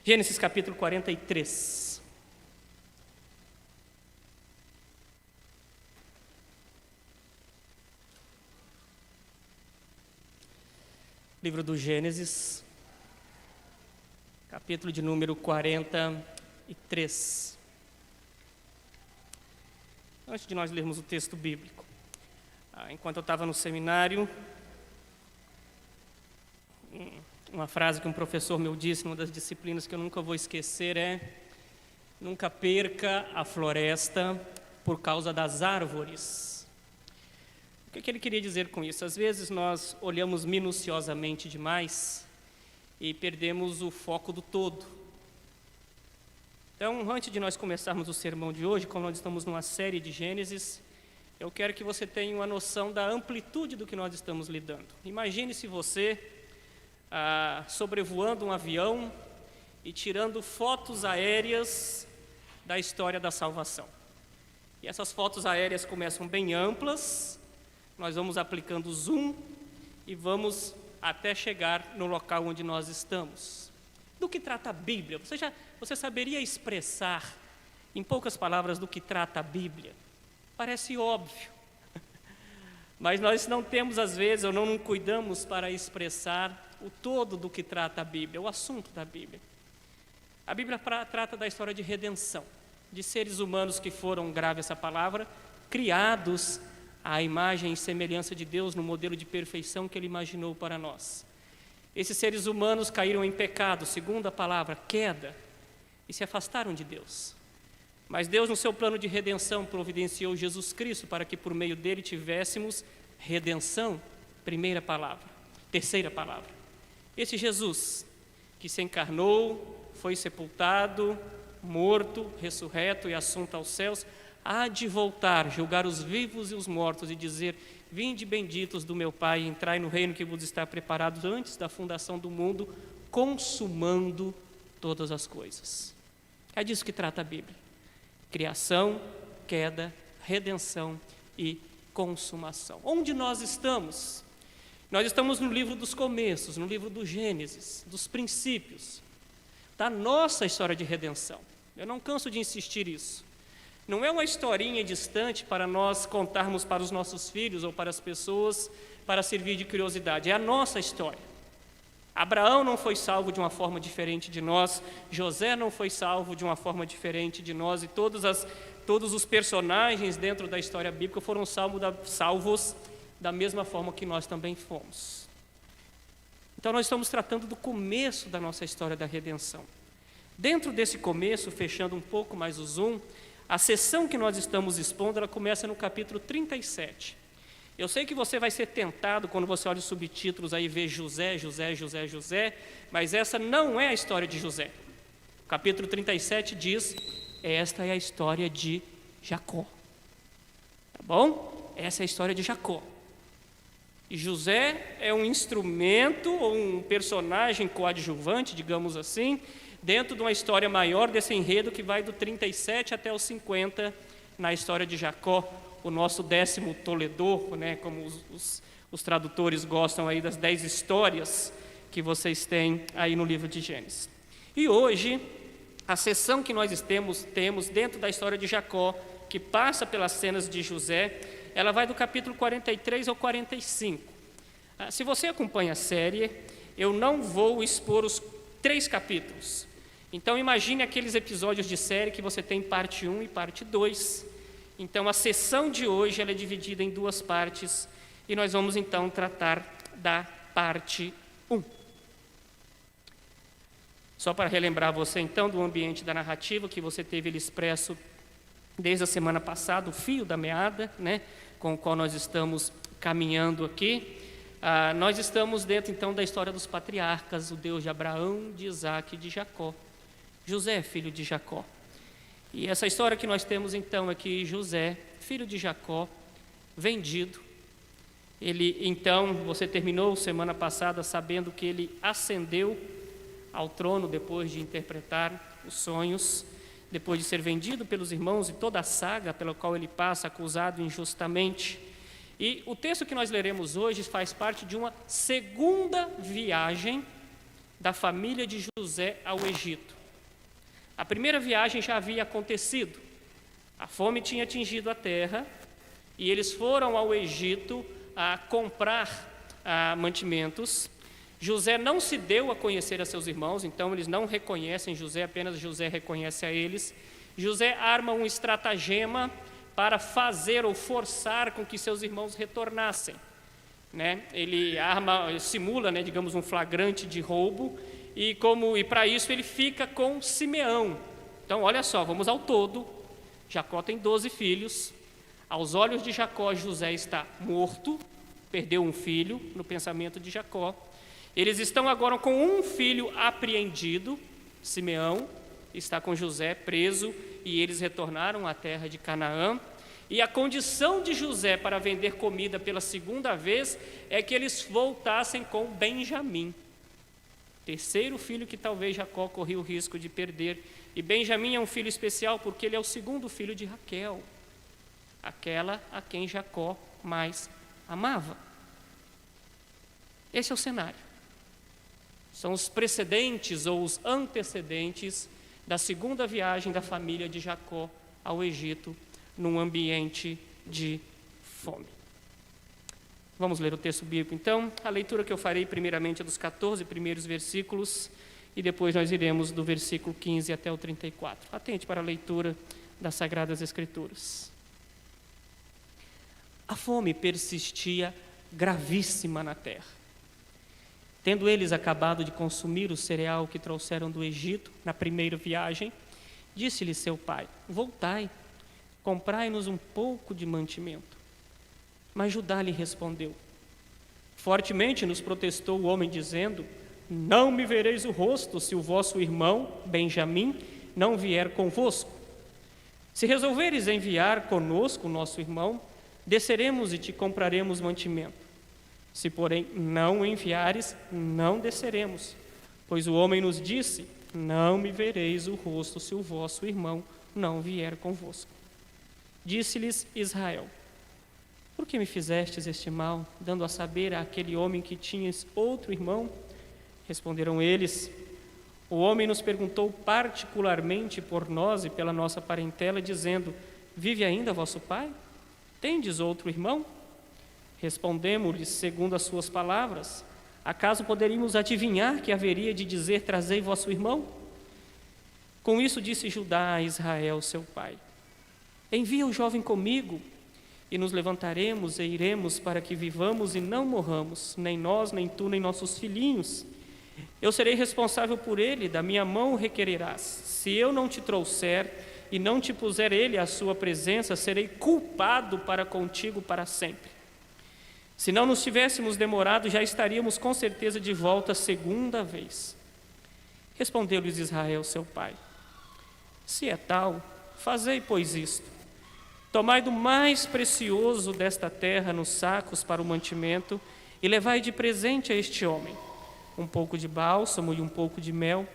Gênesis capítulo 43. Livro do Gênesis, capítulo de número 43. Antes de nós lermos o texto bíblico, enquanto eu estava no seminário, uma frase que um professor meu disse numa das disciplinas que eu nunca vou esquecer é: nunca perca a floresta por causa das árvores. O que ele queria dizer com isso? Às vezes nós olhamos minuciosamente demais e perdemos o foco do todo. Então, antes de nós começarmos o sermão de hoje, como nós estamos numa série de Gênesis, eu quero que você tenha uma noção da amplitude do que nós estamos lidando. Imagine se você sobrevoando um avião e tirando fotos aéreas da história da salvação. E essas fotos aéreas começam bem amplas, nós vamos aplicando zoom e vamos até chegar no local onde nós estamos. Do que trata a Bíblia? Você saberia expressar, em poucas palavras, do que trata a Bíblia? Parece óbvio, mas nós não temos, às vezes, ou não cuidamos para expressar o todo do que trata a Bíblia, o assunto da Bíblia. A Bíblia trata da história de redenção, de seres humanos que foram, grave essa palavra, criados à imagem e semelhança de Deus no modelo de perfeição que Ele imaginou para nós. Esses seres humanos caíram em pecado, segundo a palavra, queda, e se afastaram de Deus. Mas Deus, no seu plano de redenção, providenciou Jesus Cristo para que por meio dele tivéssemos redenção, primeira palavra. Terceira palavra. Esse Jesus que se encarnou, foi sepultado, morto, ressurreto e assunto aos céus, há de voltar, julgar os vivos e os mortos e dizer: vinde benditos do meu Pai, entrai no reino que vos está preparado antes da fundação do mundo, consumando todas as coisas. É disso que trata a Bíblia: criação, queda, redenção e consumação. Onde nós estamos? Nós estamos no livro dos começos, no livro do Gênesis, dos princípios, da nossa história de redenção. Eu não canso de insistir isso. Não é uma historinha distante para nós contarmos para os nossos filhos ou para as pessoas para servir de curiosidade. É a nossa história. Abraão não foi salvo de uma forma diferente de nós, José não foi salvo de uma forma diferente de nós, e todos os personagens dentro da história bíblica foram salvos da mesma forma que nós também fomos. Então nós estamos tratando do começo da nossa história da redenção. Dentro desse começo, fechando um pouco mais o zoom, a sessão que nós estamos expondo, ela começa no capítulo 37. Eu sei que você vai ser tentado quando você olha os subtítulos aí, ver José, mas essa não é a história de José. O capítulo 37 diz: esta é a história de Jacó. Tá bom? Essa é a história de Jacó. E José é um instrumento ou um personagem coadjuvante, digamos assim, dentro de uma história maior desse enredo que vai do 37 até os 50 na história de Jacó, o nosso 10º Toledor, né, como os tradutores gostam aí das 10 histórias que vocês têm aí no livro de Gênesis. E hoje, a sessão que nós temos dentro da história de Jacó, que passa pelas cenas de José, ela vai do capítulo 43 ao 45. Se você acompanha a série, eu não vou expor os 3 capítulos. Então imagine aqueles episódios de série que você tem parte 1 e parte 2. Então a sessão de hoje ela é dividida em 2 partes e nós vamos então tratar da parte 1. Só para relembrar você então do ambiente da narrativa que você teve ele expresso desde a semana passada, o fio da meada, né, com o qual nós estamos caminhando aqui. Nós estamos dentro então da história dos patriarcas, o Deus de Abraão, de Isaac e de Jacó. José, filho de Jacó. E essa história que nós temos então é que José, filho de Jacó, vendido, ele então, você terminou semana passada sabendo que ele ascendeu ao trono depois de interpretar os sonhos, depois de ser vendido pelos irmãos e toda a saga pela qual ele passa, acusado injustamente. E o texto que nós leremos hoje faz parte de uma segunda viagem da família de José ao Egito. A primeira viagem já havia acontecido. A fome tinha atingido a terra e eles foram ao Egito a comprar mantimentos. José não se deu a conhecer a seus irmãos, então eles não reconhecem José, apenas José reconhece a eles. José arma um estratagema para fazer ou forçar com que seus irmãos retornassem. Ele simula, digamos, um flagrante de roubo, e para isso ele fica com Simeão. Então, olha só, vamos ao todo. Jacó tem 12 filhos. Aos olhos de Jacó, José está morto, perdeu um filho no pensamento de Jacó. Eles estão agora com um filho apreendido, Simeão, está com José preso, e eles retornaram à terra de Canaã. E a condição de José para vender comida pela segunda vez é que eles voltassem com Benjamim, terceiro filho que talvez Jacó corria o risco de perder. E Benjamim é um filho especial porque ele é o segundo filho de Raquel, aquela a quem Jacó mais amava. Esse é o cenário. São os precedentes ou os antecedentes da segunda viagem da família de Jacó ao Egito, num ambiente de fome. Vamos ler o texto bíblico, então. A leitura que eu farei primeiramente é dos 14 primeiros versículos e depois nós iremos do versículo 15 até o 34. Atente para a leitura das Sagradas Escrituras. A fome persistia gravíssima na terra. Tendo eles acabado de consumir o cereal que trouxeram do Egito na primeira viagem, disse-lhe seu pai: voltai, comprai-nos um pouco de mantimento. Mas Judá lhe respondeu: fortemente nos protestou o homem, dizendo: não me vereis o rosto se o vosso irmão Benjamim não vier convosco. Se resolveres enviar conosco o nosso irmão, desceremos e te compraremos mantimento. Se, porém, não enviares, não desceremos. Pois o homem nos disse: não me vereis o rosto se o vosso irmão não vier convosco. Disse-lhes Israel: por que me fizestes este mal, dando a saber àquele homem que tinhas outro irmão? Responderam eles: o homem nos perguntou particularmente por nós e pela nossa parentela, dizendo: vive ainda vosso pai? Tendes outro irmão? Respondemos-lhes segundo as suas palavras: acaso poderíamos adivinhar que haveria de dizer: trazei vosso irmão? Com isso disse Judá a Israel, seu pai: envia o jovem comigo, e nos levantaremos e iremos para que vivamos e não morramos, nem nós, nem tu, nem nossos filhinhos. Eu serei responsável por ele, da minha mão o requererás. Se eu não te trouxer e não te puser ele à sua presença, serei culpado para contigo para sempre. Se não nos tivéssemos demorado, já estaríamos com certeza de volta segunda vez. Respondeu-lhes Israel, seu pai: se é tal, fazei, pois, isto. Tomai do mais precioso desta terra nos sacos para o mantimento e levai de presente a este homem um pouco de bálsamo e um pouco de mel,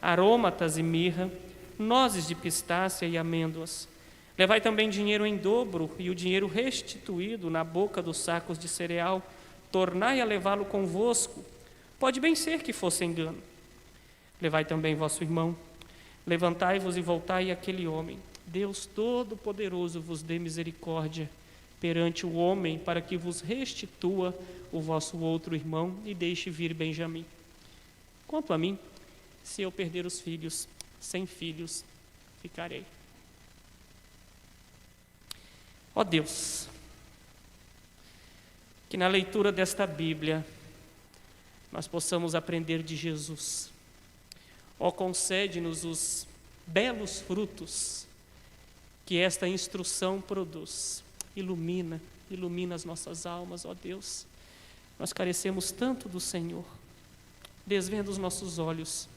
aromatas e mirra, nozes de pistácia e amêndoas. Levai também dinheiro em dobro e o dinheiro restituído na boca dos sacos de cereal. Tornai a levá-lo convosco. Pode bem ser que fosse engano. Levai também vosso irmão. Levantai-vos e voltai àquele homem. Deus Todo-Poderoso vos dê misericórdia perante o homem, para que vos restitua o vosso outro irmão e deixe vir Benjamim. Quanto a mim, se eu perder os filhos, sem filhos ficarei. Ó Deus, que na leitura desta Bíblia nós possamos aprender de Jesus. Ó, concede-nos os belos frutos que esta instrução produz. Ilumina as nossas almas, ó Deus. Nós carecemos tanto do Senhor. Desvenda os nossos olhos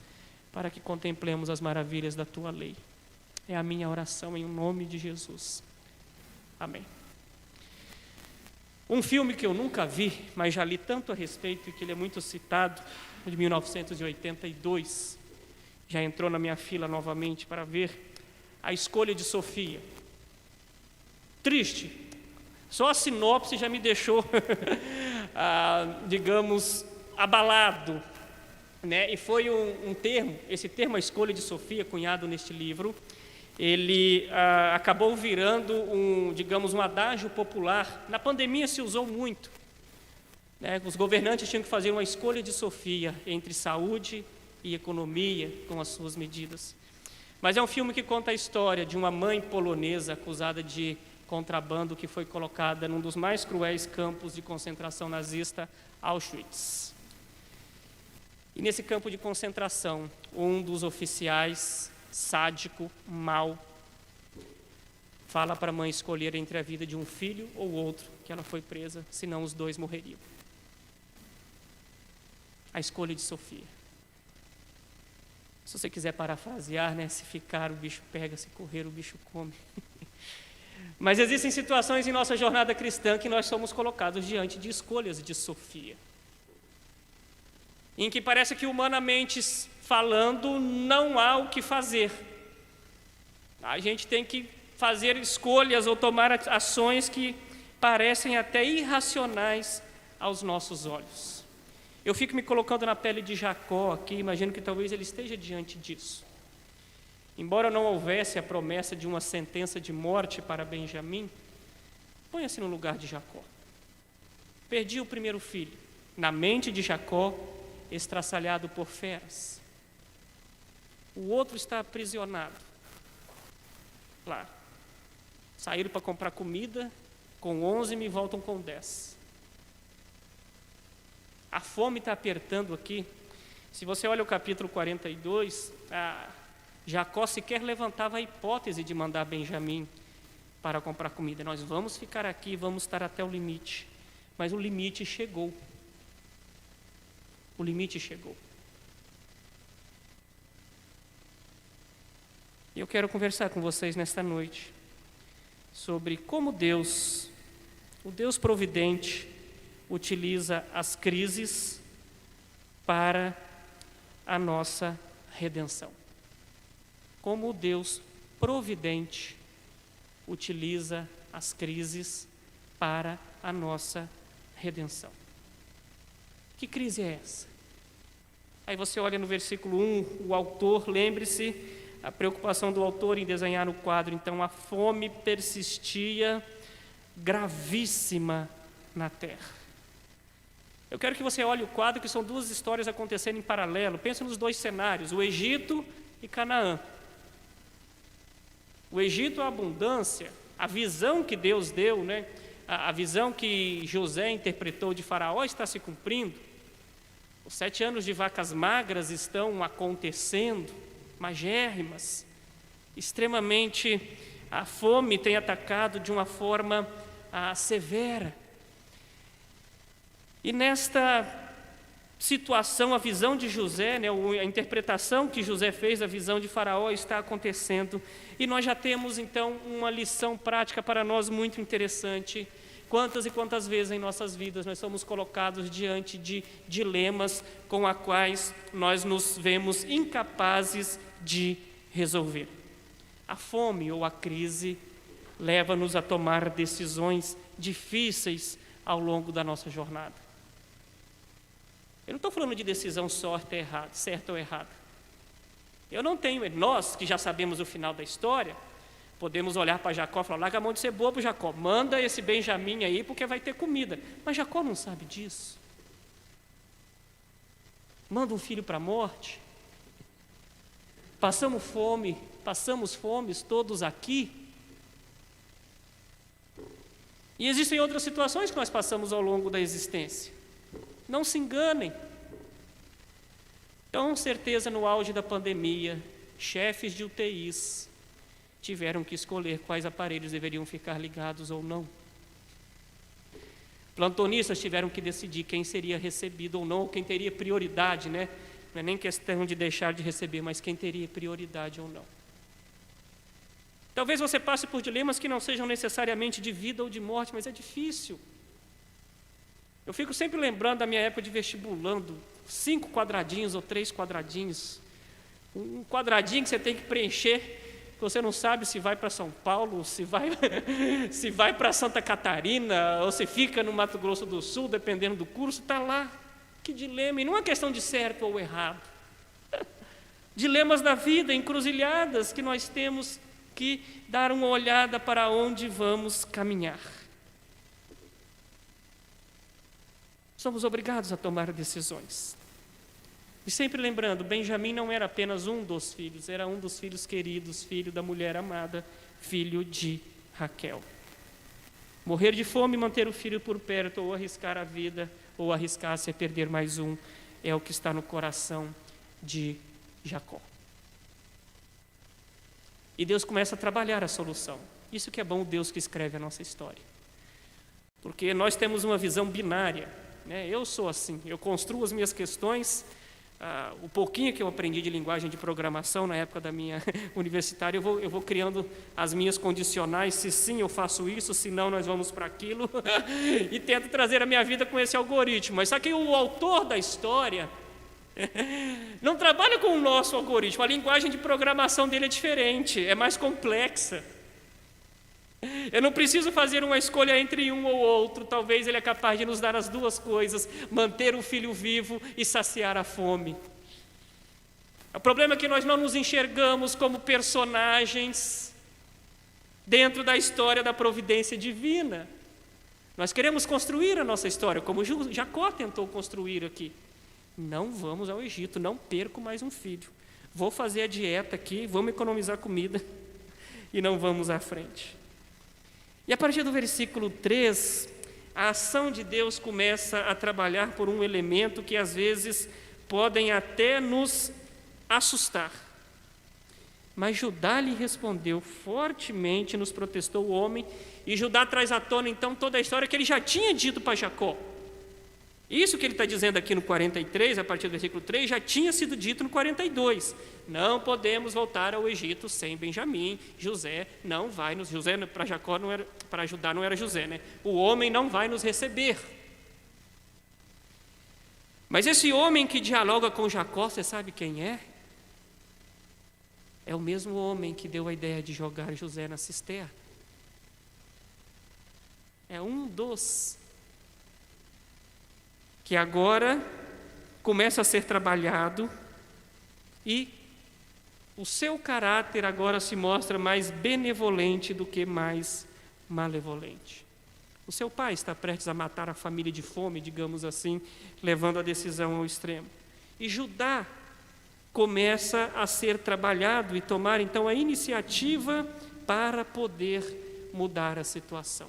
para que contemplemos as maravilhas da Tua lei. É a minha oração em nome de Jesus. Amém. Um filme que eu nunca vi, mas já li tanto a respeito e que ele é muito citado, de 1982, já entrou na minha fila novamente para ver, A Escolha de Sofia. Triste. Só a sinopse já me deixou, digamos, abalado. né? E foi esse termo, a escolha de Sofia, cunhado neste livro, ele acabou virando digamos, um adágio popular. Na pandemia se usou muito, né? Os governantes tinham que fazer uma escolha de Sofia entre saúde e economia com as suas medidas. Mas é um filme que conta a história de uma mãe polonesa acusada de contrabando que foi colocada num dos mais cruéis campos de concentração nazista, Auschwitz. E nesse campo de concentração, um dos oficiais, sádico, mau, fala para a mãe escolher entre a vida de um filho ou outro, que ela foi presa, senão os dois morreriam. A escolha de Sofia. Se você quiser parafrasear, né? Se ficar, o bicho pega, se correr, o bicho come. Mas existem situações em nossa jornada cristã que nós somos colocados diante de escolhas de Sofia, em que parece que, humanamente falando, não há o que fazer. A gente tem que fazer escolhas ou tomar ações que parecem até irracionais aos nossos olhos. Eu fico me colocando na pele de Jacó aqui, imagino que talvez ele esteja diante disso. Embora não houvesse a promessa de uma sentença de morte para Benjamim, ponha-se no lugar de Jacó. Perdi o primeiro filho. Na mente de Jacó, estraçalhado por feras. O outro está aprisionado. Lá. Saíram para comprar comida, com 11 me voltam com 10. A fome está apertando aqui. Se você olha o capítulo 42, Jacó sequer levantava a hipótese de mandar Benjamim para comprar comida. Nós vamos ficar aqui, vamos estar até o limite. Mas o limite chegou. O limite chegou. E eu quero conversar com vocês nesta noite sobre como Deus, o Deus providente, utiliza as crises para a nossa redenção. Como o Deus providente utiliza as crises para a nossa redenção. Que crise é essa? Aí você olha no versículo 1, o autor, lembre-se, a preocupação do autor em desenhar no quadro, então, a fome persistia gravíssima na terra. Eu quero que você olhe o quadro, que são duas histórias acontecendo em paralelo. Pensa nos dois cenários, o Egito e Canaã. O Egito, a abundância, a visão que Deus deu, né? A visão que José interpretou de Faraó está se cumprindo. Os 7 anos de vacas magras estão acontecendo, magérrimas, extremamente. A fome tem atacado de uma forma severa. E nesta situação, a visão de José, né, a interpretação que José fez da visão de Faraó está acontecendo. E nós já temos, então, uma lição prática para nós muito interessante. Quantas e quantas vezes em nossas vidas nós somos colocados diante de dilemas com os quais nós nos vemos incapazes de resolver. A fome ou a crise leva-nos a tomar decisões difíceis ao longo da nossa jornada. Eu não estou falando de decisão certa ou errada. Eu não tenho, nós que já sabemos o final da história, podemos olhar para Jacó e falar, larga a mão de ser bobo, Jacó, manda esse Benjamim aí porque vai ter comida. Mas Jacó não sabe disso. Manda um filho para a morte. Passamos fomes todos aqui. E existem outras situações que nós passamos ao longo da existência. Não se enganem. Com certeza, no auge da pandemia, chefes de UTIs tiveram que escolher quais aparelhos deveriam ficar ligados ou não. Plantonistas tiveram que decidir quem seria recebido ou não, ou quem teria prioridade, né? Não é nem questão de deixar de receber, mas quem teria prioridade ou não. Talvez você passe por dilemas que não sejam necessariamente de vida ou de morte, mas é difícil. Eu fico sempre lembrando da minha época de vestibulando, 5 quadradinhos ou 3 quadradinhos. Um quadradinho que você tem que preencher, que você não sabe se vai para São Paulo, se vai para Santa Catarina, ou se fica no Mato Grosso do Sul, dependendo do curso, está lá. Que dilema, e não é questão de certo ou errado. Dilemas da vida, encruzilhadas que nós temos que dar uma olhada para onde vamos caminhar. Somos obrigados a tomar decisões. E sempre lembrando, Benjamim não era apenas um dos filhos, era um dos filhos queridos, filho da mulher amada, filho de Raquel. Morrer de fome e manter o filho por perto, ou arriscar a vida, ou arriscar-se a perder mais um, é o que está no coração de Jacó. E Deus começa a trabalhar a solução. Isso que é bom, o Deus que escreve a nossa história. Porque nós temos uma visão binária, né? Eu sou assim, eu construo as minhas questões, o pouquinho que eu aprendi de linguagem de programação na época da minha universitária, eu vou criando as minhas condicionais, se sim eu faço isso, se não nós vamos para aquilo, e tento trazer a minha vida com esse algoritmo. Mas só que o autor da história não trabalha com o nosso algoritmo, a linguagem de programação dele é diferente, é mais complexa. Eu não preciso fazer uma escolha entre um ou outro, talvez ele é capaz de nos dar as duas coisas, manter o filho vivo e saciar a fome. O problema é que nós não nos enxergamos como personagens dentro da história da providência divina. Nós queremos construir a nossa história, como Jacó tentou construir aqui. Não vamos ao Egito, não perco mais um filho. Vou fazer a dieta aqui, vamos economizar comida e não vamos à frente. E a partir do versículo 3, a ação de Deus começa a trabalhar por um elemento que às vezes podem até nos assustar. Mas Judá lhe respondeu fortemente, nos protestou o homem, e Judá traz à tona então toda a história que ele já tinha dito para Jacó. Isso que ele está dizendo aqui no 43, a partir do versículo 3, já tinha sido dito no 42. Não podemos voltar ao Egito sem Benjamim. José não vai nos... José para Jacó não era, para Judá não era José, né? O homem não vai nos receber. Mas esse homem que dialoga com Jacó, você sabe quem é? É o mesmo homem que deu a ideia de jogar José na cisterna. É um dos que agora começa a ser trabalhado e o seu caráter agora se mostra mais benevolente do que mais malevolente. O seu pai está prestes a matar a família de fome, digamos assim, levando a decisão ao extremo. E Judá começa a ser trabalhado e tomar então a iniciativa para poder mudar a situação.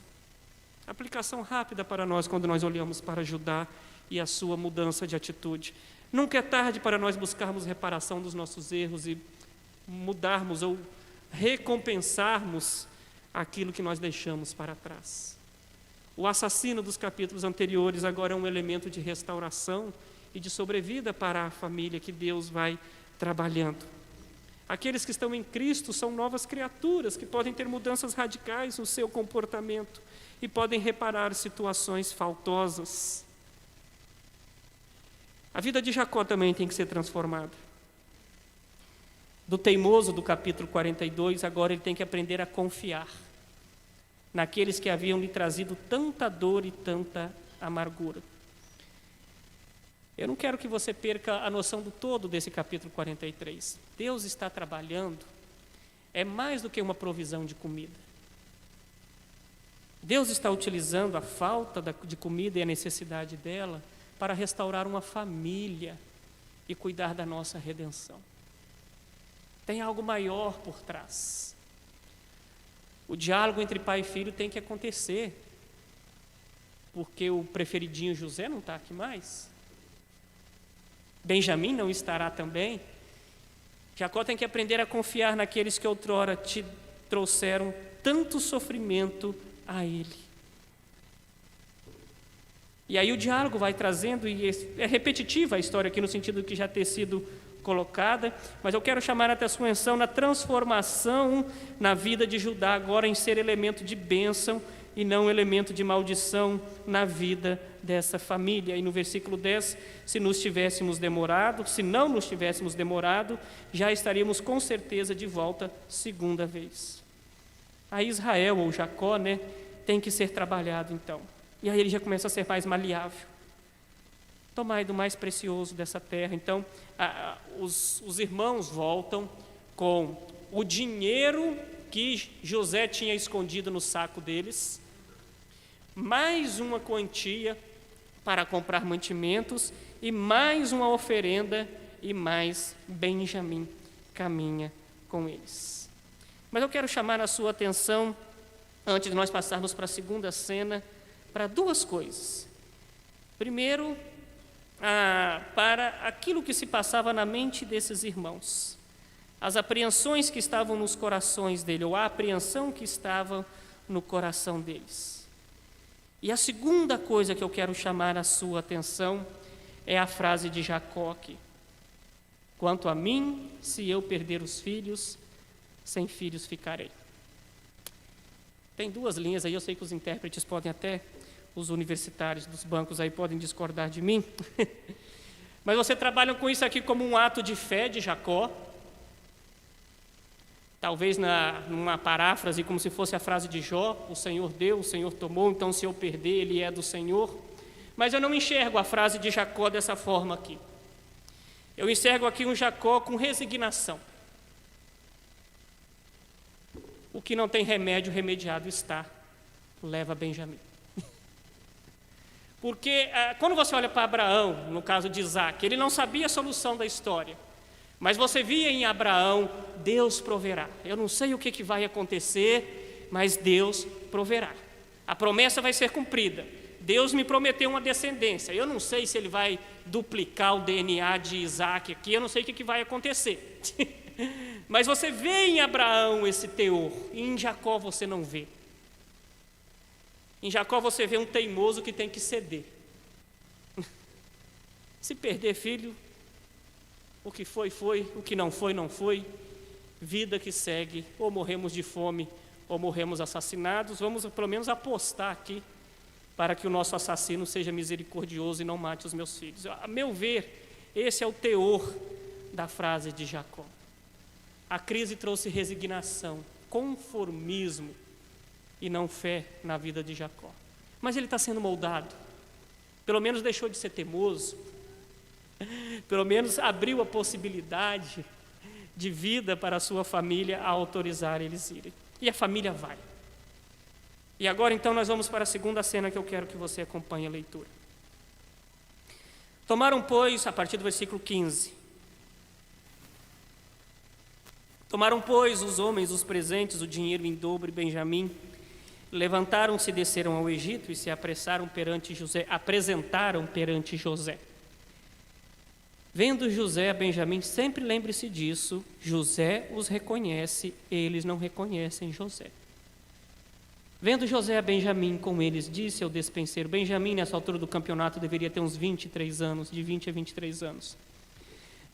Aplicação rápida para nós quando nós olhamos para Judá e a sua mudança de atitude. Nunca é tarde para nós buscarmos reparação dos nossos erros e mudarmos ou recompensarmos aquilo que nós deixamos para trás. O assassino dos capítulos anteriores agora é um elemento de restauração e de sobrevida para a família que Deus vai trabalhando. Aqueles que estão em Cristo são novas criaturas que podem ter mudanças radicais no seu comportamento e podem reparar situações faltosas. A vida de Jacó também tem que ser transformada. Do teimoso do capítulo 42, agora ele tem que aprender a confiar naqueles que haviam lhe trazido tanta dor e tanta amargura. Eu não quero que você perca a noção do todo desse capítulo 43. Deus está trabalhando, é mais do que uma provisão de comida. Deus está utilizando a falta de comida e a necessidade dela para restaurar uma família e cuidar da nossa redenção. Tem algo maior por trás. O diálogo entre pai e filho tem que acontecer, porque o preferidinho José não está aqui mais. Benjamim não estará também. Jacó tem que aprender a confiar naqueles que outrora te trouxeram tanto sofrimento a ele. E aí o diálogo vai trazendo, e é repetitiva a história aqui no sentido de que já ter sido colocada, mas eu quero chamar a atenção na transformação na vida de Judá, agora em ser elemento de bênção e não elemento de maldição na vida dessa família. E no versículo 10, se não nos tivéssemos demorado, já estaríamos com certeza de volta segunda vez. A Israel, ou Jacó, tem que ser trabalhado então. E aí ele já começa a ser mais maleável. tomai do mais precioso dessa terra. Então, os irmãos voltam com o dinheiro que José tinha escondido no saco deles, mais uma quantia para comprar mantimentos e mais uma oferenda, e mais Benjamim caminha com eles. Mas eu quero chamar a sua atenção, antes de nós passarmos para a segunda cena, para duas coisas. Primeiro, para aquilo que se passava na mente desses irmãos, as apreensões que estavam nos corações dele, ou a apreensão que estava no coração deles. E a segunda coisa que eu quero chamar a sua atenção é a frase de Jacó aqui: quanto a mim, se eu perder os filhos, sem filhos ficarei. Tem duas linhas aí, eu sei que os intérpretes podem até, os universitários dos bancos aí podem discordar de mim, mas você trabalha com isso aqui como um ato de fé de Jacó, talvez numa paráfrase como se fosse a frase de Jó: o Senhor deu, o Senhor tomou, então se eu perder, ele é do Senhor. Mas eu não enxergo a frase de Jacó dessa forma aqui. Eu enxergo aqui um Jacó com resignação. O que não tem remédio, remediado está. Leva Benjamim. Porque quando você olha para Abraão, no caso de Isaac, ele não sabia a solução da história. Mas você via em Abraão: Deus proverá. Eu não sei o que vai acontecer, mas Deus proverá. A promessa vai ser cumprida. Deus me prometeu uma descendência. Eu não sei se ele vai duplicar o DNA de Isaac aqui, eu não sei o que vai acontecer. Mas você vê em Abraão esse teor, e em Jacó você não vê. Em Jacó você vê um teimoso que tem que ceder. Se perder filho, o que foi, foi, o que não foi, não foi. Vida que segue, ou morremos de fome, ou morremos assassinados. Vamos pelo menos apostar aqui para que o nosso assassino seja misericordioso e não mate os meus filhos. A meu ver, esse é o teor da frase de Jacó. A crise trouxe resignação, conformismo e não fé na vida de Jacó. Mas ele está sendo moldado. Pelo menos deixou de ser teimoso. Pelo menos abriu a possibilidade de vida para a sua família a autorizar eles irem. E a família vai. E agora então nós vamos para a segunda cena que eu quero que você acompanhe a leitura. Tomaram, pois, a partir do versículo 15. Tomaram, pois, os homens os presentes, o dinheiro em dobro e Benjamim, levantaram-se e desceram ao Egito e se apressaram perante José, apresentaram perante José. Vendo José a Benjamim, sempre lembre-se disso, José os reconhece, eles não reconhecem José. Vendo José a Benjamim com eles, disse ao despenseiro: Benjamim, nessa altura do campeonato, deveria ter uns 23 anos, de 20 a 23 anos.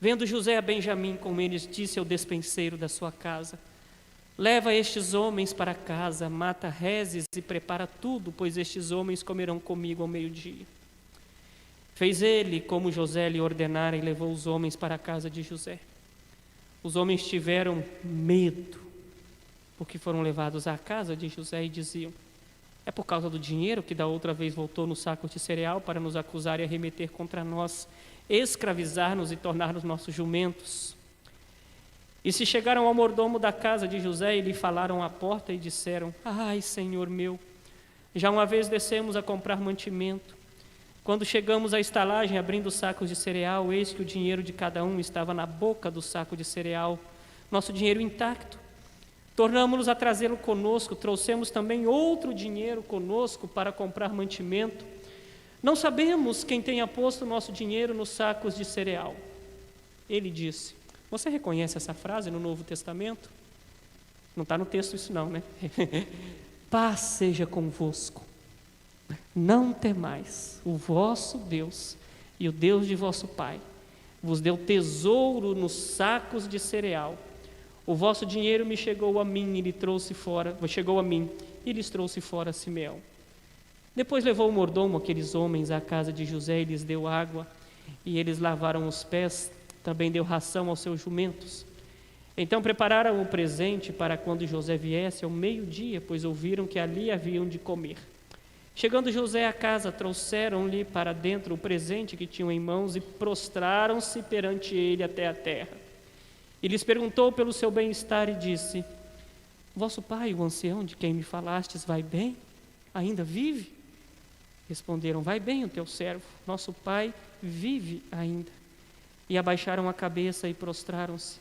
Vendo José a Benjamim com eles, disse ao despenseiro da sua casa: leva estes homens para casa, mata reses e prepara tudo, pois estes homens comerão comigo ao meio-dia. Fez ele como José lhe ordenara e levou os homens para a casa de José. Os homens tiveram medo, porque foram levados à casa de José e diziam: é por causa do dinheiro que da outra vez voltou no saco de cereal para nos acusar e arremeter contra nós, escravizar-nos e tornar-nos nossos jumentos. E se chegaram ao mordomo da casa de José e lhe falaram à porta e disseram: ai, senhor meu, já uma vez descemos a comprar mantimento. Quando chegamos à estalagem, abrindo os sacos de cereal, eis que o dinheiro de cada um estava na boca do saco de cereal, nosso dinheiro intacto. Tornamos-nos a trazê-lo conosco, trouxemos também outro dinheiro conosco para comprar mantimento. Não sabemos quem tenha posto o nosso dinheiro nos sacos de cereal. Ele disse: você reconhece essa frase no Novo Testamento? Não está no texto isso não, né? Paz seja convosco. Não temais, o vosso Deus e o Deus de vosso Pai vos deu tesouro nos sacos de cereal. O vosso dinheiro me chegou a mim e lhe trouxe fora, chegou a mim e lhes trouxe fora Simeão. Depois levou o mordomo aqueles homens à casa de José e lhes deu água, e eles lavaram os pés, também deu ração aos seus jumentos. Então prepararam o presente para quando José viesse ao meio-dia, pois ouviram que ali haviam de comer. Chegando José à casa, trouxeram-lhe para dentro o presente que tinham em mãos e prostraram-se perante ele até a terra. E lhes perguntou pelo seu bem-estar e disse: vosso pai, o ancião de quem me falastes, vai bem? Ainda vive? Responderam: vai bem o teu servo, nosso pai vive ainda. E abaixaram a cabeça e prostraram-se.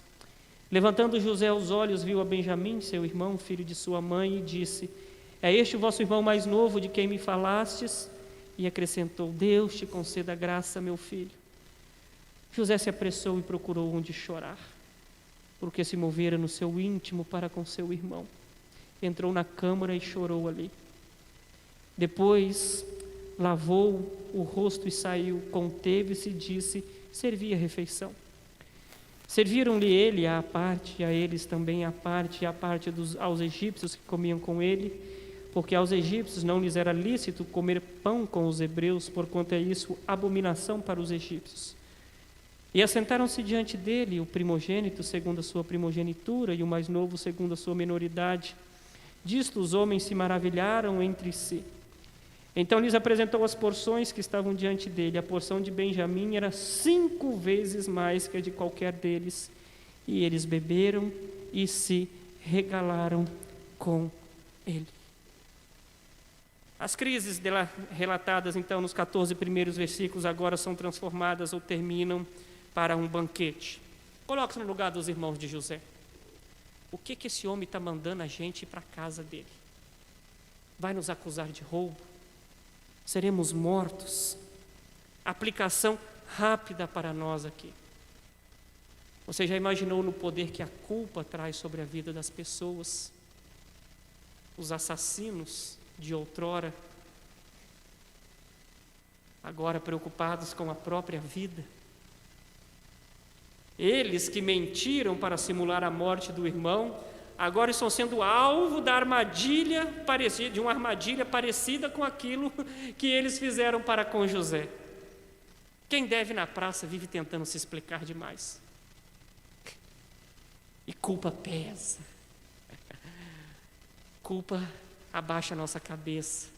Levantando José os olhos, viu a Benjamim, seu irmão, filho de sua mãe, e disse: é este o vosso irmão mais novo de quem me falastes? E acrescentou: Deus te conceda graça, meu filho. José se apressou e procurou onde chorar, porque se movera no seu íntimo para com seu irmão. Entrou na câmara e chorou ali. Depois lavou o rosto e saiu, conteve-se e disse: servi a refeição. Serviram-lhe ele à parte, e a eles também à parte, e à parte aos egípcios que comiam com ele, porque aos egípcios não lhes era lícito comer pão com os hebreus, porquanto é isso abominação para os egípcios. E assentaram-se diante dele o primogênito segundo a sua primogenitura e o mais novo segundo a sua menoridade. Disto os homens se maravilharam entre si. Então lhes apresentou as porções que estavam diante dele. A porção de Benjamim era 5 vezes mais que a de qualquer deles. E eles beberam e se regalaram com ele. As crises relatadas então nos 14 primeiros versículos agora são transformadas ou terminam para um banquete. Coloque-se no lugar dos irmãos de José. O que esse homem está mandando a gente ir para a casa dele? Vai nos acusar de roubo? Seremos mortos? Aplicação rápida para nós aqui. Você já imaginou no poder que a culpa traz sobre a vida das pessoas? Os assassinos de outrora, agora preocupados com a própria vida. Eles que mentiram para simular a morte do irmão, agora estão sendo alvo da armadilha parecida, de uma armadilha parecida com aquilo que eles fizeram para com José. Quem deve na praça vive tentando se explicar demais. E culpa pesa. Culpa abaixa a nossa cabeça.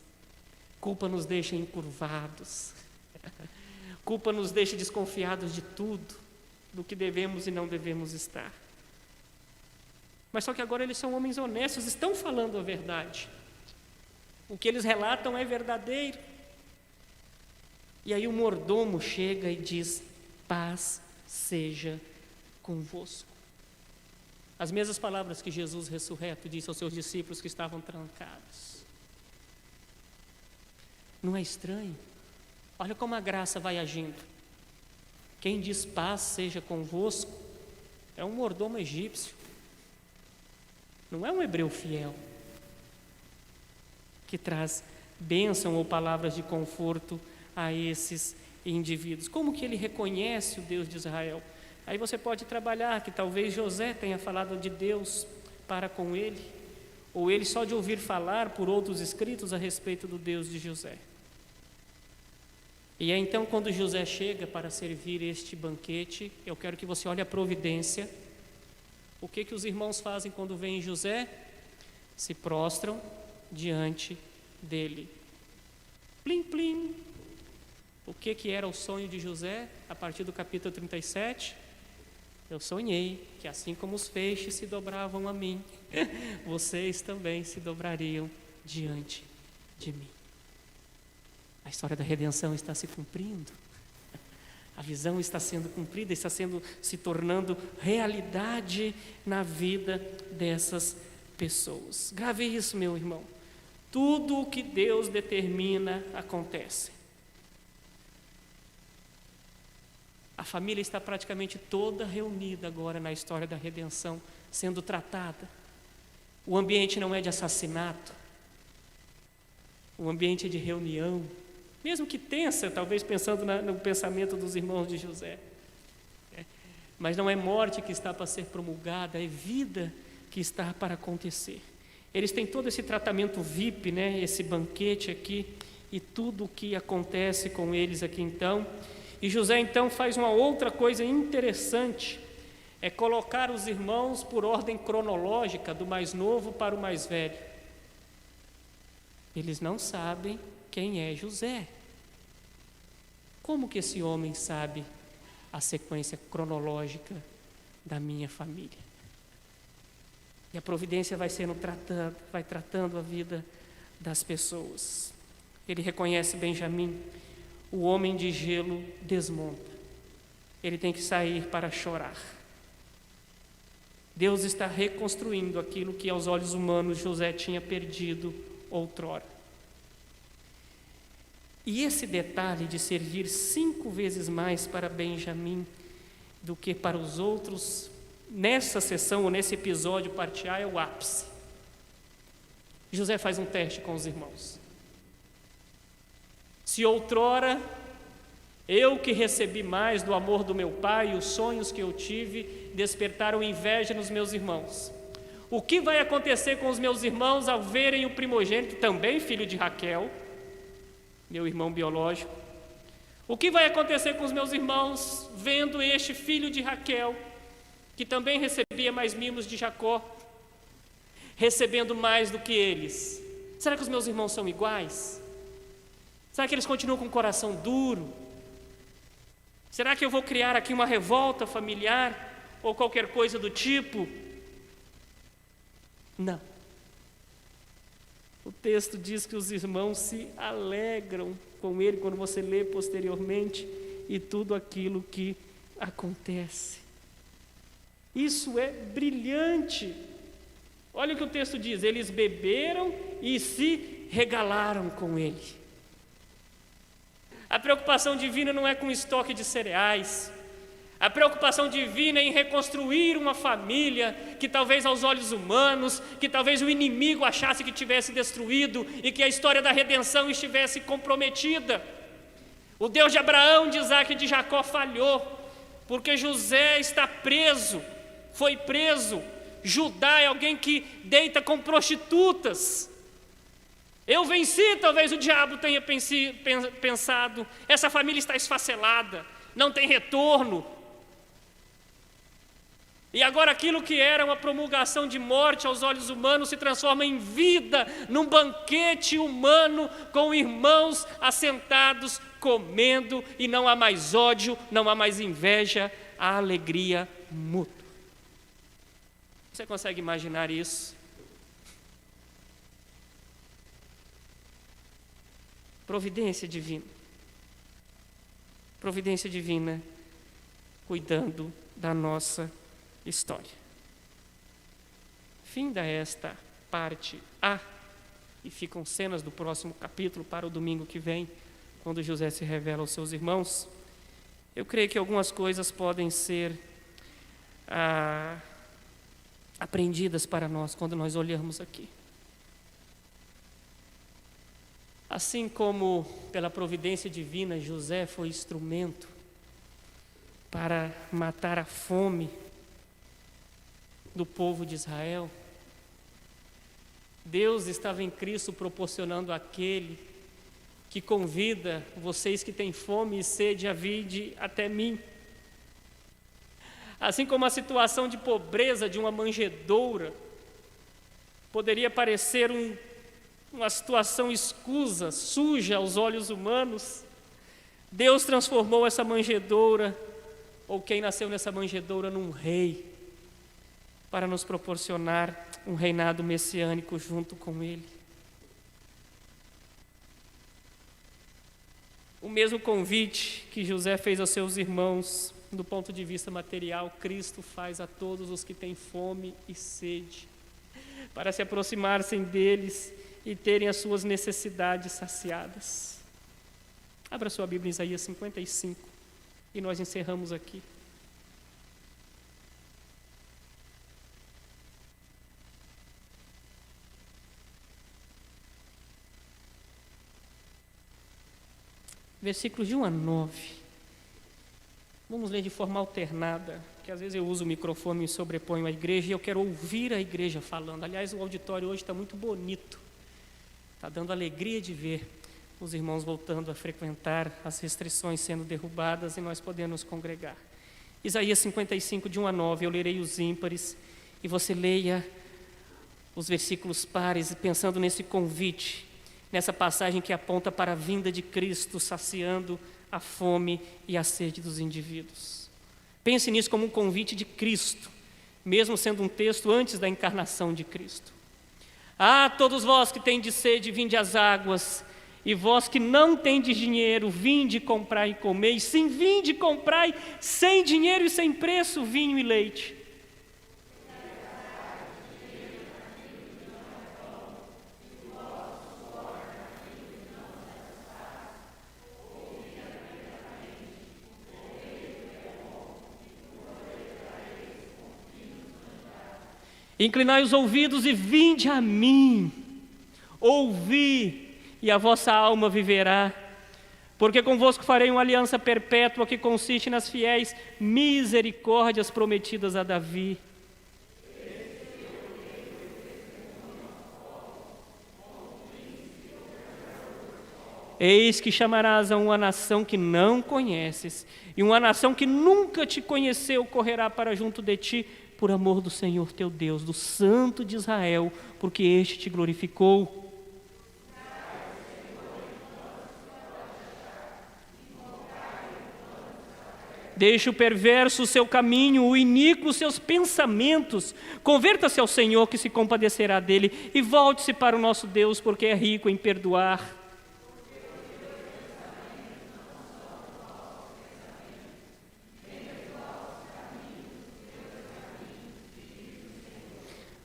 Culpa nos deixa encurvados. Culpa nos deixa desconfiados de tudo, do que devemos e não devemos estar. Mas só que agora eles são homens honestos, estão falando a verdade. O que eles relatam é verdadeiro. E aí o mordomo chega e diz: paz seja convosco. As mesmas palavras que Jesus ressurreto disse aos seus discípulos que estavam trancados. Não é estranho? Olha como a graça vai agindo. Quem diz paz seja convosco é um mordomo egípcio. Não é um hebreu fiel que traz bênção ou palavras de conforto a esses indivíduos. Como que ele reconhece o Deus de Israel? Aí você pode trabalhar que talvez José tenha falado de Deus para com ele, ou ele só de ouvir falar por outros escritos a respeito do Deus de José. E é então quando José chega para servir este banquete, eu quero que você olhe a providência. O que os irmãos fazem quando veem José? Se prostram diante dele. Plim, plim. O que era o sonho de José? A partir do capítulo 37, eu sonhei que assim como os feixes se dobravam a mim, vocês também se dobrariam diante de mim. A história da redenção está se cumprindo. A visão está sendo cumprida, está se tornando realidade na vida dessas pessoas. Grave isso, meu irmão. Tudo o que Deus determina acontece. A família está praticamente toda reunida agora na história da redenção, sendo tratada. O ambiente não é de assassinato. O ambiente é de reunião. Mesmo que tensa, talvez pensando no pensamento dos irmãos de José. Mas não é morte que está para ser promulgada, é vida que está para acontecer. Eles têm todo esse tratamento VIP, esse banquete aqui, e tudo o que acontece com eles aqui então. E José então faz uma outra coisa interessante, é colocar os irmãos por ordem cronológica, do mais novo para o mais velho. Eles não sabem quem é José. Como que esse homem sabe a sequência cronológica da minha família? E a providência vai tratando a vida das pessoas. Ele reconhece Benjamim, o homem de gelo desmonta. Ele tem que sair para chorar. Deus está reconstruindo aquilo que aos olhos humanos José tinha perdido outrora. E esse detalhe de servir 5 vezes mais para Benjamim do que para os outros, nessa sessão ou nesse episódio parte A, é o ápice. José faz um teste com os irmãos. Se outrora eu que recebi mais do amor do meu pai, os sonhos que eu tive despertaram inveja nos meus irmãos, o que vai acontecer com os meus irmãos ao verem o primogênito, também filho de Raquel, meu irmão biológico? O que vai acontecer com os meus irmãos vendo este filho de Raquel, que também recebia mais mimos de Jacó, recebendo mais do que eles? Será que os meus irmãos são iguais? Será que eles continuam com o coração duro? Será que eu vou criar aqui uma revolta familiar ou qualquer coisa do tipo? Não. O texto diz que os irmãos se alegram com ele quando você lê posteriormente e tudo aquilo que acontece. Isso é brilhante. Olha o que o texto diz: eles beberam e se regalaram com ele. A preocupação divina não é com estoque de cereais. A preocupação divina é em reconstruir uma família que talvez aos olhos humanos, que talvez o inimigo achasse que tivesse destruído e que a história da redenção estivesse comprometida. O Deus de Abraão, de Isaac e de Jacó falhou, porque José está preso, foi preso. Judá é alguém que deita com prostitutas. Eu venci, talvez o diabo tenha pensado, essa família está esfacelada, não tem retorno. E agora aquilo que era uma promulgação de morte aos olhos humanos se transforma em vida, num banquete humano com irmãos assentados, comendo, e não há mais ódio, não há mais inveja, há alegria mútua. Você consegue imaginar isso? Providência divina. Providência divina cuidando da nossa história. Finda esta parte A, e ficam cenas do próximo capítulo para o domingo que vem, quando José se revela aos seus irmãos. Eu creio que algumas coisas podem ser aprendidas para nós quando nós olhamos aqui. Assim como pela providência divina José foi instrumento para matar a fome do povo de Israel, Deus estava em Cristo proporcionando aquele que convida vocês que têm fome e sede a vinde até mim. Assim como a situação de pobreza de uma manjedoura poderia parecer uma situação escusa, suja aos olhos humanos, Deus transformou essa manjedoura, ou quem nasceu nessa manjedoura, num rei, para nos proporcionar um reinado messiânico junto com ele. O mesmo convite que José fez aos seus irmãos, do ponto de vista material, Cristo faz a todos os que têm fome e sede, para se aproximarem deles e terem as suas necessidades saciadas. Abra sua Bíblia em Isaías 55 e nós encerramos aqui. Versículos de 1 a 9. Vamos ler de forma alternada, porque às vezes eu uso o microfone e sobreponho a igreja e eu quero ouvir a igreja falando. Aliás, o auditório hoje está muito bonito. Está dando alegria de ver os irmãos voltando a frequentar, as restrições sendo derrubadas e nós podendo nos congregar. Isaías 55, de 1 a 9, eu lerei os ímpares e você leia os versículos pares, pensando nesse convite nessa passagem que aponta para a vinda de Cristo, saciando a fome e a sede dos indivíduos. Pense nisso como um convite de Cristo, mesmo sendo um texto antes da encarnação de Cristo. Ah, todos vós que tendes sede, vinde às águas, e vós que não tendes dinheiro, vinde comprar e comer, e sim, vinde comprai sem dinheiro e sem preço vinho e leite. Inclinai os ouvidos e vinde a mim, ouvi, e a vossa alma viverá, porque convosco farei uma aliança perpétua que consiste nas fiéis misericórdias prometidas a Davi. Eis que chamarás a uma nação que não conheces, e uma nação que nunca te conheceu correrá para junto de ti, por amor do Senhor teu Deus, do Santo de Israel, porque este te glorificou. Deixe o perverso o seu caminho, o iníquo os seus pensamentos. Converta-se ao Senhor, que se compadecerá dele, e volte-se para o nosso Deus, porque é rico em perdoar.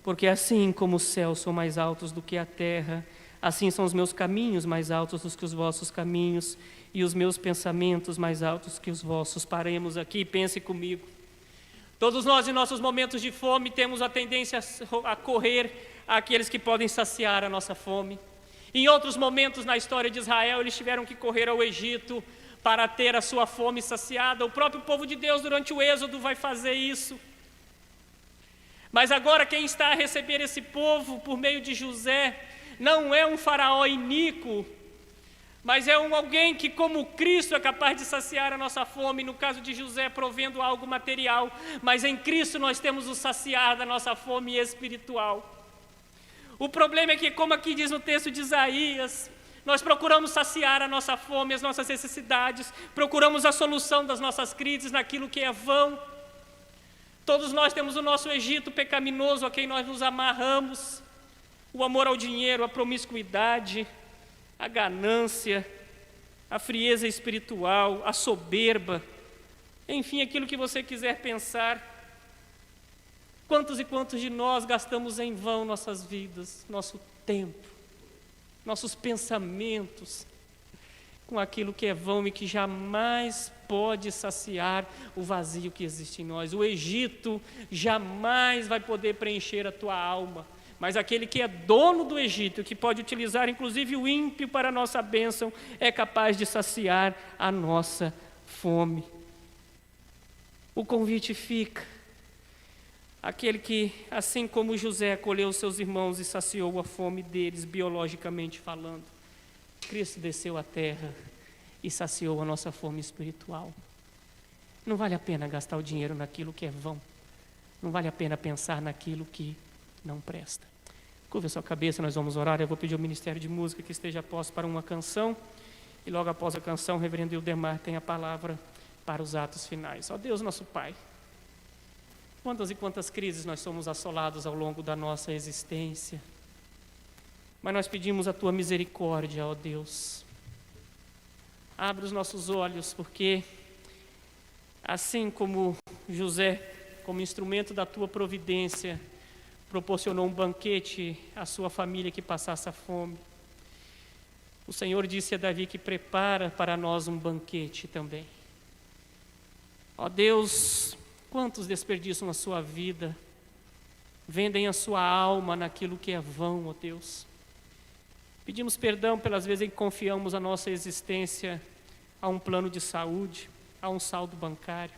Porque assim como os céus são mais altos do que a terra, assim são os meus caminhos mais altos do que os vossos caminhos, e os meus pensamentos mais altos que os vossos. Paremos aqui e pense comigo. Todos nós, em nossos momentos de fome, temos a tendência a correr àqueles que podem saciar a nossa fome. Em outros momentos na história de Israel, eles tiveram que correr ao Egito para ter a sua fome saciada. O próprio povo de Deus, durante o Êxodo, vai fazer isso. Mas agora quem está a receber esse povo por meio de José não é um faraó iníquo, mas é alguém que, como Cristo, é capaz de saciar a nossa fome, no caso de José, provendo algo material, mas em Cristo nós temos o saciar da nossa fome espiritual. O problema é que, como aqui diz no texto de Isaías, nós procuramos saciar a nossa fome, as nossas necessidades, procuramos a solução das nossas crises naquilo que é vão. Todos nós temos o nosso Egito pecaminoso a quem nós nos amarramos, o amor ao dinheiro, a promiscuidade, a ganância, a frieza espiritual, a soberba, enfim, aquilo que você quiser pensar. Quantos e quantos de nós gastamos em vão nossas vidas, nosso tempo, nossos pensamentos, com aquilo que é vão e que jamais pode saciar o vazio que existe em nós. O Egito jamais vai poder preencher a tua alma, mas aquele que é dono do Egito, que pode utilizar inclusive o ímpio para a nossa bênção, é capaz de saciar a nossa fome. O convite fica. Aquele que, assim como José, acolheu seus irmãos e saciou a fome deles, biologicamente falando, Cristo desceu à terra e saciou a nossa fome espiritual. Não vale a pena gastar o dinheiro naquilo que é vão. Não vale a pena pensar naquilo que não presta. Curva a sua cabeça, nós vamos orar. Eu vou pedir ao Ministério de Música que esteja a posto para uma canção. E logo após a canção, o reverendo Ildemar tem a palavra para os atos finais. Ó Deus, nosso Pai, quantas e quantas crises nós somos assolados ao longo da nossa existência. Mas nós pedimos a Tua misericórdia, ó Deus. Abre os nossos olhos, porque assim como José, como instrumento da Tua providência, proporcionou um banquete à sua família que passasse a fome, o Senhor disse a Davi que prepara para nós um banquete também. Ó Deus, quantos desperdiçam a sua vida, vendem a sua alma naquilo que é vão, ó Deus. Pedimos perdão pelas vezes em que confiamos a nossa existência a um plano de saúde, a um saldo bancário.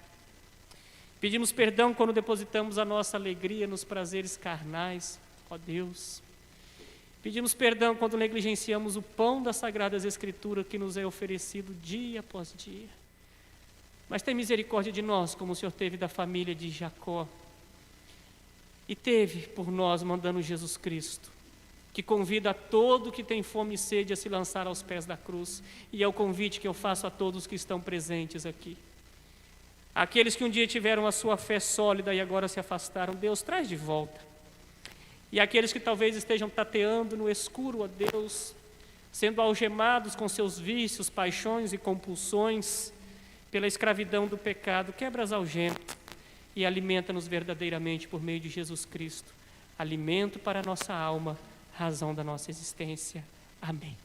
Pedimos perdão quando depositamos a nossa alegria nos prazeres carnais, ó Deus. Pedimos perdão quando negligenciamos o pão das Sagradas Escrituras que nos é oferecido dia após dia. Mas tem misericórdia de nós, como o Senhor teve da família de Jacó. E teve por nós, mandando Jesus Cristo, que convida a todo que tem fome e sede a se lançar aos pés da cruz. E é o convite que eu faço a todos que estão presentes aqui. Aqueles que um dia tiveram a sua fé sólida e agora se afastaram, Deus, traz de volta. E aqueles que talvez estejam tateando no escuro, ó Deus, sendo algemados com seus vícios, paixões e compulsões, pela escravidão do pecado, quebra as algemas e alimenta-nos verdadeiramente por meio de Jesus Cristo. Alimento para a nossa alma, razão da nossa existência. Amém.